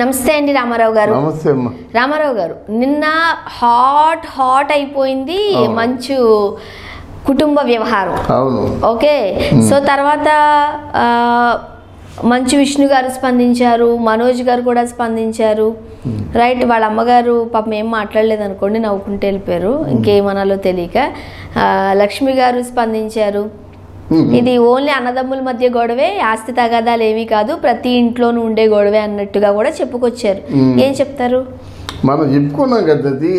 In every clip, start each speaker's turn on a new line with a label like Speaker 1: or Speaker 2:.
Speaker 1: నమస్తే అండి రామారావు గారు.
Speaker 2: నమస్తే అమ్మా.
Speaker 1: రామారావు గారు, నిన్న హాట్ అయిపోయింది మంచు కుటుంబ వ్యవహారం.
Speaker 2: అవును.
Speaker 1: ఓకే, సో తర్వాత మంచు విష్ణు గారు స్పందించారు, మనోజ్ గారు కూడా స్పందించారు. రైట్, వాళ్ళ అమ్మగారు పాపం ఏం మాట్లాడలేదు అనుకోండి, నవ్వుకుంటూ వెళ్ళిపోయారు, ఇంకేమనాలో తెలియక. లక్ష్మి గారు స్పందించారు, ఇది ఓన్లీ అన్నదమ్ముల మధ్య గొడవే, ఆస్తి తగాదాలు ఏమీ కాదు, ప్రతి ఇంట్లోనూ ఉండే గొడవే అన్నట్టుగా కూడా చెప్పుకొచ్చారు. ఏం చెప్తారు?
Speaker 2: మనం చెప్పుకున్నాం కదా, అది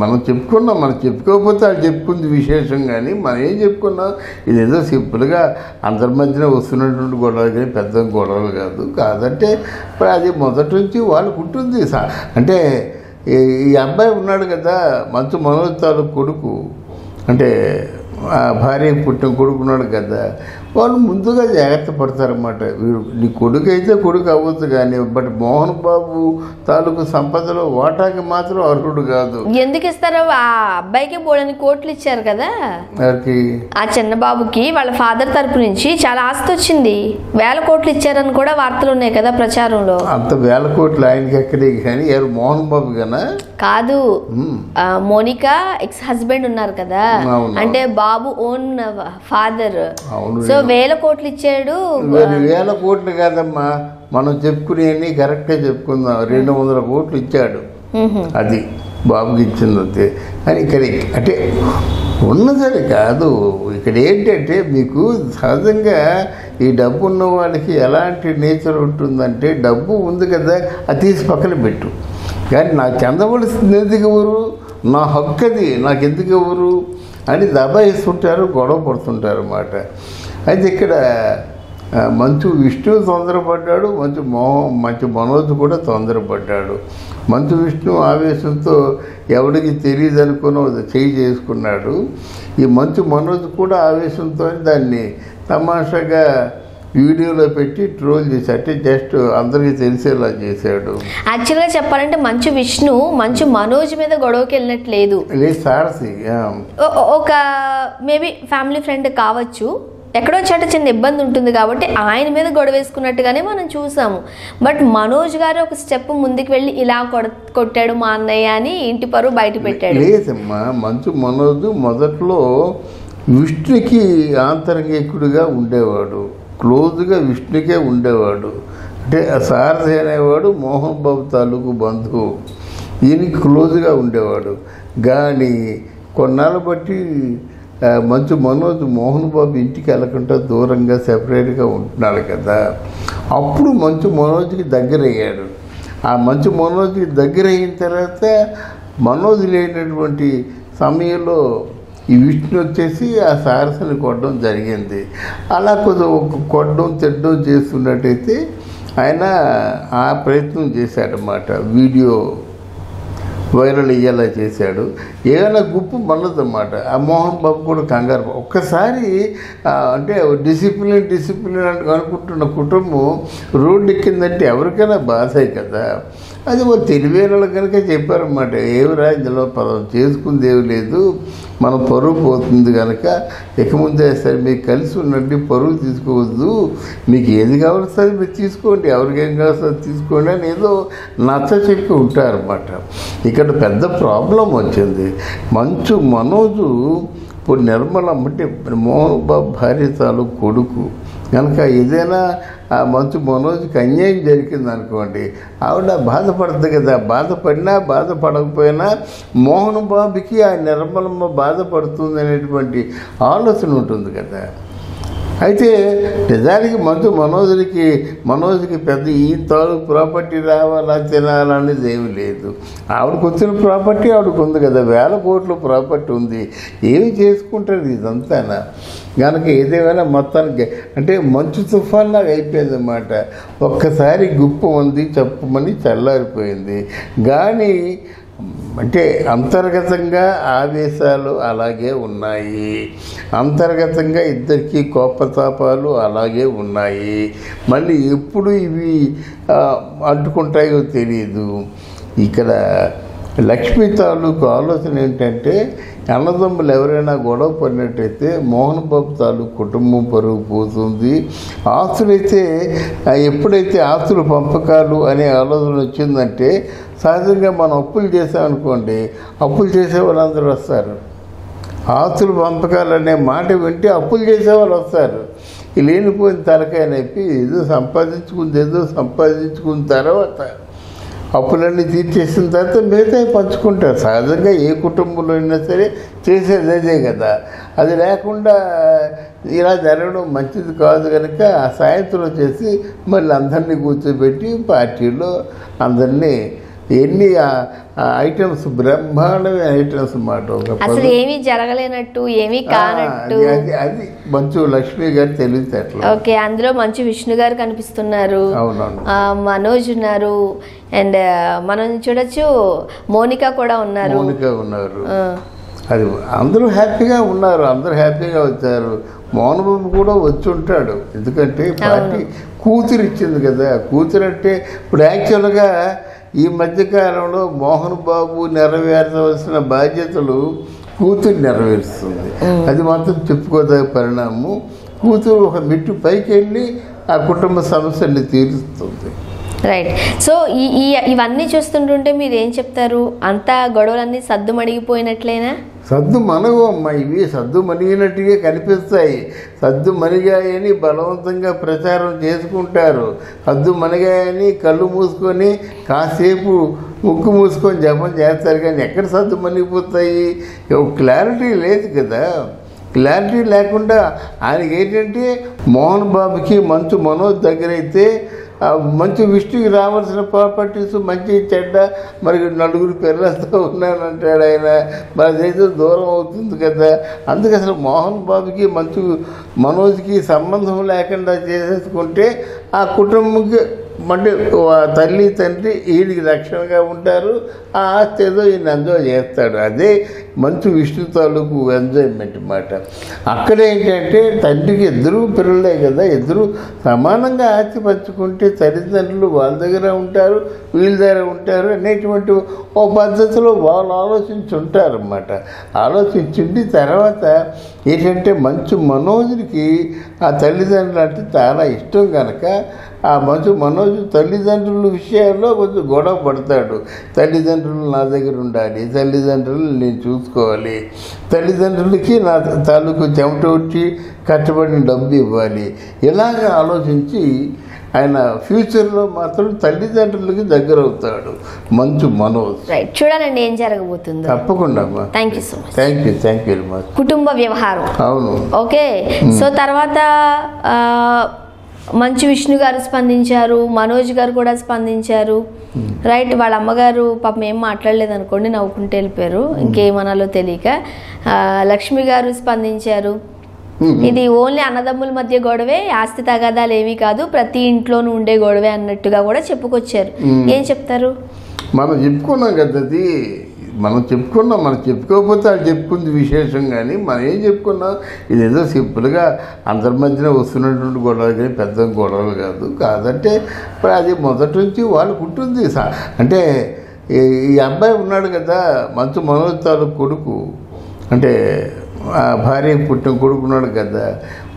Speaker 2: మనం చెప్పుకున్నాం. మనం చెప్పుకోకపోతే అది చెప్పుకుంది విశేషం, కానీ మనం ఏం చెప్పుకున్నాం, ఇది ఏదో సింపుల్గా అందరి మధ్యన వస్తున్నటువంటి గొడవలు, కానీ పెద్ద గొడవలు కాదంటే అది మొదటి నుంచి వాళ్ళకు ఉంటుంది. అంటే ఈ అబ్బాయి ఉన్నాడు కదా, మంచు మనోజ్ తాలూకు కొడుకు, అంటే భార్య పుట్టిన కొడుకున్నాడు కదా, వాళ్ళు ముందుగా జాగ్రత్త పడతారన్నమాట. వీడు నీ కొడుకు అయితే కొడుకు అవ్వచ్చు, కానీ బట్ మోహన్ బాబు తాలూకు సంపదలో వాటాకి మాత్రం అర్హుడు కాదు.
Speaker 1: ఎందుకు ఇస్తారు? ఆ అబ్బాయికి బోళ్ళని కోట్లు ఇచ్చారు కదా, ఆ చిన్న బాబుకి వాళ్ళ ఫాదర్ తరపు నుంచి చాలా ఆస్తి వచ్చింది, 1000 కోట్లు ఇచ్చారని కూడా వార్తలు ఉన్నాయి కదా ప్రచారంలో.
Speaker 2: అంత 1000 కోట్లు ఆయనకి ఎక్కడే, కానీ ఎవరు మోహన్ బాబు కన్నా కాదు,
Speaker 1: మోనికా ఎక్స్ హస్బెండ్ ఉన్నారు కదా, అంటే బాబు ఓన్ ఫాదర్. సో 1000 కోట్లు ఇచ్చాడు.
Speaker 2: 1000 కోట్లు కాదమ్మా, మనం చెప్పుకునే కరెక్ట్గా చెప్పుకుందాం, 200 కోట్లు ఇచ్చాడు, అది బాబుకి ఇచ్చిందంతే. అని ఇక్కడ అంటే ఉన్నదని కాదు, ఇక్కడ ఏంటంటే మీకు సహజంగా ఈ డబ్బు ఉన్న వాళ్ళకి ఎలాంటి నేచర్ ఉంటుందంటే, డబ్బు ఉంది కదా అది తీసి పక్కన పెట్టు, కానీ నాకు చెందవలసింది ఎందుకు ఎవరు, నా హక్కు అది, నాకు ఎందుకు ఎవరు అని దబాయిస్తుంటారు, గొడవ పడుతుంటారు అన్నమాట. అయితే ఇక్కడ మంచు విష్ణు తొందరపడ్డాడు, మంచు మనోజ్ కూడా తొందరపడ్డాడు. మంచు విష్ణు ఆవేశంతో ఎవరికి తెలియదు అనుకుని చేయి చేసుకున్నాడు. ఈ మంచు మనోజ్ కూడా ఆవేశంతో దాన్ని తమాషాగా వీడియోలో పెట్టి ట్రోల్ చేసి, అంటే జస్ట్ అందరికీ తెలిసేలా చేశాడు.
Speaker 1: యాక్చువల్గా చెప్పాలంటే మంచు విష్ణు మంచు మనోజ్ మీద గొడవకి వెళ్ళినట్లేదు,
Speaker 2: సారసి
Speaker 1: ఒక మేబీ ఫ్యామిలీ ఫ్రెండ్ కావచ్చు, ఎక్కడో చోట చిన్న ఇబ్బంది ఉంటుంది కాబట్టి ఆయన మీద గొడవ వేసుకున్నట్టుగానే మనం చూసాము. బట్ మనోజ్ గారు ఒక స్టెప్ ముందుకు వెళ్ళి ఇలా కొట్టాడు మా అన్నయ్య అని ఇంటి పరువు బయట పెట్టాడు.
Speaker 2: లేదమ్మా, మంచు మనోజ్ మొదట్లో విష్ణుకి ఆంతరంగికుడిగా ఉండేవాడు, క్లోజ్గా విష్ణుకే ఉండేవాడు. అంటే సారథి అనేవాడు మోహన్ బాబు తాలూకు బంధువు, ఈయనకి క్లోజ్గా ఉండేవాడు. కానీ కొన్నాళ్ళు బట్టి మంచు మనోజ్ మోహన్ బాబు ఇంటికి వెళ్ళకుండా దూరంగా సెపరేట్గా ఉంటున్నాడు కదా, అప్పుడు మంచు మనోజ్కి దగ్గర అయ్యాడు. ఆ మంచు మనోజ్కి దగ్గర అయిన తర్వాత మనోజ్ లేనటువంటి సమయంలో ఈ విష్ణు వచ్చేసి ఆ సారసని కొట్టడం జరిగింది. అలా కొద్దిగా కొట్టడం తిట్టడం చేస్తున్నట్టయితే ఆయన ఆ ప్రయత్నం చేశాడన్నమాట, వీడియో వైరల్ అయ్యేలా చేశాడు. ఏదైనా గుప్పు మనదన్నమాట. ఆ మోహన్ బాబు కూడా కంగారు. ఒక్కసారి అంటే డిసిప్లిన్ అంటే అనుకుంటున్న కుటుంబం రోడ్డు ఎక్కిందంటే ఎవరికైనా బాధే కదా. అది వాళ్ళు తెలివేళ్ళు కనుక చెప్పారన్నమాట, ఏమిరా ఇందులో పదం చేసుకుంది ఏమి లేదు, మన పరువు పోతుంది కనుక ఇక ముందే సరే మీకు కలిసి ఉండండి, పరువు తీసుకోవద్దు, మీకు ఏది కావాల్సింది మీరు తీసుకోండి, ఎవరికేం కావాల్సింది తీసుకోండి అని ఏదో నచ్చ చెప్పి ఉంటారన్నమాట. ఇక్కడ పెద్ద ప్రాబ్లం వచ్చింది. మంచు మనోజు ఇప్పుడు నిర్మలమ్మ అంటే మోహన్ బాబు భార్య తాలూకు కొడుకు కనుక ఏదైనా ఆ మంచు మనోజ్కి అన్యాయం జరిగింది అనుకోండి, ఆవిడ బాధపడుతుంది కదా. బాధపడినా బాధపడకపోయినా మోహన్ బాబుకి ఆ నిర్మలమ్మ బాధపడుతుంది అనేటువంటి ఆలోచన ఉంటుంది కదా. అయితే నిజానికి మనోజ్కి పెద్ద ఈ తాలూకు ప్రాపర్టీ రావాలా తినాలనేది ఏమి లేదు. ఆవిడకు వచ్చిన ప్రాపర్టీ ఆవిడకు ఉంది కదా, 1000 కోట్ల ప్రాపర్టీ ఉంది, ఏమి చేసుకుంటారు ఇదంతా. కనుక ఏదేమైనా మొత్తానికి అంటే మంచు తుఫాన్లాగా అయిపోయింది అన్నమాట. ఒక్కసారి గుప్పు ఉంది చెప్పమని చల్లారిపోయింది. కానీ అంటే అంతర్గతంగా ఆవేశాలు అలాగే ఉన్నాయి, అంతర్గతంగా ఇద్దరికీ కోపతాపాలు అలాగే ఉన్నాయి. మళ్ళీ ఎప్పుడు ఇవి అంటుకుంటాయో తెలియదు. ఇక్కడ లక్ష్మి తాలూకు ఆలోచన ఏంటంటే అన్నదమ్ములు ఎవరైనా గొడవ పడినట్టయితే మోహన్ బాబు తాలూకు కుటుంబం పరుగు పోతుంది. ఆస్తులైతే ఎప్పుడైతే ఆస్తుల పంపకాలు అనే ఆలోచన వచ్చిందంటే సహజంగా మనం అప్పులు చేసామనుకోండి, అప్పులు చేసే వాళ్ళందరూ వస్తారు. ఆస్తుల పంపకాలు అనే మాట వింటే అప్పులు చేసేవాళ్ళు వస్తారు. ఈ లేనిపోయిన తలకాయ నొప్పి ఏదో సంపాదించుకున్న తర్వాత అప్పులన్నీ తీర్చేసిన తర్వాత మిగతా పంచుకుంటారు. సహజంగా ఏ కుటుంబంలో అయినా సరే చేసేది అదే కదా. అది లేకుండా ఇలా జరగడం మంచిది కాదు కనుక ఆ సాయంత్రం చేసి మళ్ళీ అందరినీ కూర్చోబెట్టి పార్టీలో అందరినీ ఎన్ని ఐటమ్స్, బ్రహ్మాండమైన ఐటమ్స్ మాట.
Speaker 1: అసలు ఏమీ జరగలేనట్టు, ఏమీ కానట్టు.
Speaker 2: అది మంచు లక్ష్మి గారు తెలివితేటలు.
Speaker 1: ఓకే, అందులో మంచు విష్ణు గారు కనిపిస్తున్నారు, మనోజ్ ఉన్నారు, అండ్ మనం చూడొచ్చు మోనికా కూడా ఉన్నారు.
Speaker 2: అది అందరూ హ్యాపీగా ఉన్నారు, అందరూ హ్యాపీగా వచ్చారు. మోహన్ బాబు కూడా వచ్చి ఉంటాడు, ఎందుకంటే పార్టీ కూతురు ఇచ్చింది కదా. కూతురు అంటే ఇప్పుడు యాక్చువల్గా ఈ మధ్యకాలంలో మోహన్ బాబు నెరవేర్చవలసిన బాధ్యతలు కూతురు నెరవేరుస్తుంది. అది మాత్రం చెప్పుకోదగ్గ పరిణామం. కూతురు ఒక మెట్టు పైకి వెళ్ళి ఆ కుటుంబ సమస్యల్ని తీరుస్తుంది.
Speaker 1: రైట్. సో ఇవన్నీ చూస్తుంటుంటే మీరు ఏం చెప్తారు? అంతా గొడవలన్నీ సద్దు మణిగిపోయినట్లేనా?
Speaker 2: సద్దు మనవు అమ్మ, ఇవి సద్దు మణిగినట్టుగా కనిపిస్తాయి. సద్దు మణిగాయని బలవంతంగా ప్రచారం చేసుకుంటారు. సద్దు మణిగాయని కళ్ళు మూసుకొని కాసేపు ముక్కు మూసుకొని జపం చేస్తారు, కానీ ఎక్కడ సద్దు మణిగిపోతాయి? క్లారిటీ లేదు కదా. క్లారిటీ లేకుండా ఆయనకి ఏంటంటే మోహన్ బాబుకి మంచు మనోజ్ దగ్గర అయితే మంచి విష్ణుకి రావాల్సిన ప్రాపర్టీస్ మంచి చెడ్డ మరి నలుగురు పిల్లలతో ఉన్నానంటాడు ఆయన. మరి అదైతే దూరం అవుతుంది కదా. అందుకే అసలు మోహన్ బాబుకి మంచు మనోజ్కి సంబంధం లేకుండా చేసేసుకుంటే ఆ కుటుంబంకి అంటే తల్లి తండ్రి ఈయనకి రక్షణగా ఉంటారు. ఆ ఆస్తి ఏదో ఈయన ఎంజాయ్ చేస్తాడు. అదే మంచు విష్ణు తాలూకు ఎంజాయ్మెంట్ మాట. అక్కడ ఏంటంటే తండ్రికి ఇద్దరు పిల్లలే కదా, ఇద్దరు సమానంగా ఆస్తి పంచుకుంటే తల్లిదండ్రులు వాళ్ళ దగ్గర ఉంటారు, వీళ్ళ దగ్గర ఉంటారు అనేటువంటి ఓ పద్ధతిలో వాళ్ళు ఆలోచించుంటారు అన్నమాట. ఆలోచించుండి తర్వాత ఏంటంటే మంచు మనోజ్కి ఆ తల్లిదండ్రులు అంటే చాలా ఇష్టం కనుక ఆ మంచు మనోజ్ తల్లిదండ్రుల విషయాల్లో కొంచెం గొడవ పడతాడు. తల్లిదండ్రులు నా దగ్గర ఉండాలి, తల్లిదండ్రులు నేను చూసుకోవాలి, తల్లిదండ్రులకి నా తాలూకు చెమట వచ్చి కష్టపడిన డబ్బు ఇవ్వాలి. ఇలాగ ఆలోచించి ఆయన ఫ్యూచర్లో మాత్రం తల్లిదండ్రులకి దగ్గర అవుతాడు మంచు మనోజ్.
Speaker 1: చూడాలండి ఏం జరగబోతుందో.
Speaker 2: తప్పకుండా అమ్మా.
Speaker 1: Thank you so much.
Speaker 2: Thank you very much.
Speaker 1: కుటుంబ వ్యవహారం.
Speaker 2: అవును.
Speaker 1: ఓకే. సో తర్వాత మంచు విష్ణు గారు స్పందించారు, మనోజ్ గారు కూడా స్పందించారు. రైట్. వాళ్ళ అమ్మగారు పాపం ఏం మాట్లాడలేదు అనుకోండి, నవ్వుకుంటూ వెళ్ళిపోయారు, ఇంకేమనాలో తెలియక. లక్ష్మి గారు స్పందించారు. ఇది ఓన్లీ అన్నదమ్ముల మధ్య గొడవే, ఆస్తి తగాదాలు ఏమీ కాదు, ప్రతి ఇంట్లోనూ ఉండే గొడవే అన్నట్టుగా కూడా చెప్పుకొచ్చారు. ఏం చెప్తారు?
Speaker 2: మనం చెప్పుకున్నాం కదా, అది మనం చెప్పుకున్నాం. మనం చెప్పుకోకపోతే అది చెప్పుకుంది విశేషం. కానీ మనం ఏం చెప్పుకున్నాం, ఇదేదో సింపుల్గా అందరి మధ్యన వస్తున్నటువంటి గొడవలు కానీ పెద్ద గొడవలు కాదంటే ఇప్పుడు అది మొదటి నుంచి వాళ్ళకు ఉంటుంది. అంటే ఈ అబ్బాయి ఉన్నాడు కదా మంచు మనోజ్ తాలూకు కొడుకు, అంటే భార్య పుట్టిన కొడుకున్నాడు కదా,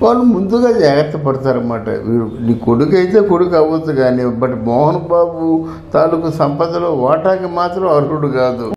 Speaker 2: వాళ్ళు ముందుగా జాగ్రత్త పడతారన్నమాట. వీడు నీ కొడుకు అయితే కొడుకు అవ్వచ్చు కానీ బట్ మోహన్ బాబు తాలూకు సంపదలో వాటాకి మాత్రం అర్హుడు కాదు.